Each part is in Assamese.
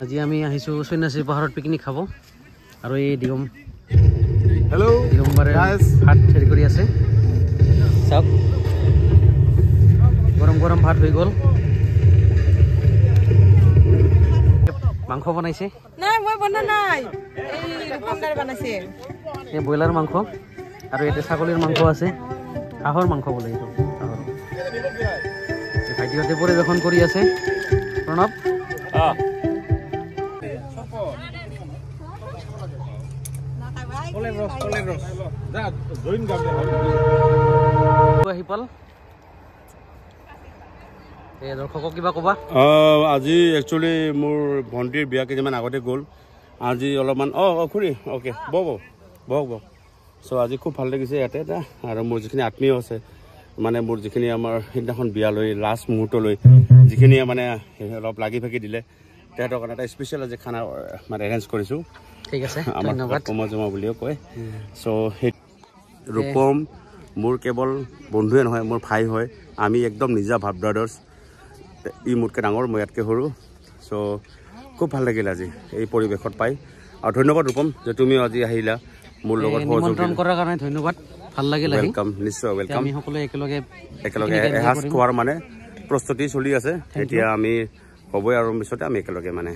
আজি আমি আহিছো সন্যাসী পাহাৰত পিকনিক খাব আৰু এই দিগম হেল্ল' দিগম্বৰে ভাত হেৰি কৰি আছে চাওক গৰম গৰম ভাত হৈ গ'ল মাংস বনাইছে নাই মই বনা নাই এই ৰূপমদাৰ বনাইছে এই ব্ৰইলাৰ মাংস আৰু এটা ছাগলীৰ মাংস আছে হাঁহৰ মাংস বোলে এইটো হাঁহৰ ভাইটিহঁতে পৰিৱেশন কৰি আছে প্ৰণৱ দৰ্শকক কিবা ক'বা আজি একচুৱেলি মোৰ ভণ্টিৰ বিয়া কেইদিনমান আগতে গ'ল আজি অলপমান খুৰী অ'কে বহক চ' আজি খুব ভাল লাগিছে ইয়াতে এটা আৰু মোৰ যিখিনি আত্মীয় আছে মানে মোৰ যিখিনি আমাৰ সেইদিনাখন বিয়ালৈ লাষ্ট মুহূৰ্তলৈ যিখিনি মানে অলপ লাগি ভাগি দিলে তেহেঁতৰ কাৰণে এটা স্পেচিয়েল আজি খানা মানে এৰেঞ্জ কৰিছোঁ ঠিক আছে আমাৰ কমা জমা বুলিও কয় চ' সেই ৰূপম মোৰ কেৱল বন্ধুৱে নহয় মোৰ ভাই হয় আমি একদম নিজা ভাৱ ব্ৰাদাৰ্ছ ই মোতকৈ ডাঙৰ মই ইয়াতকৈ সৰু চ' খুব ভাল লাগিল আজি এই পৰিৱেশত পাই আৰু ধন্যবাদ ৰূপম যে তুমিও আজি আহিলা মোৰ লগত নিমন্ত্ৰণ কৰাৰ কাৰণে ধন্যবাদ ভাল লাগিল ৱেলকাম নিশ্চয় ৱেলকাম আমি সকলোৱে একেলগে এসাঁজ খোৱাৰ মানে প্ৰস্তুতি চলি আছে এতিয়া আমি হ'বই আৰু পিছতে আমি একেলগে মানে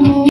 Oh,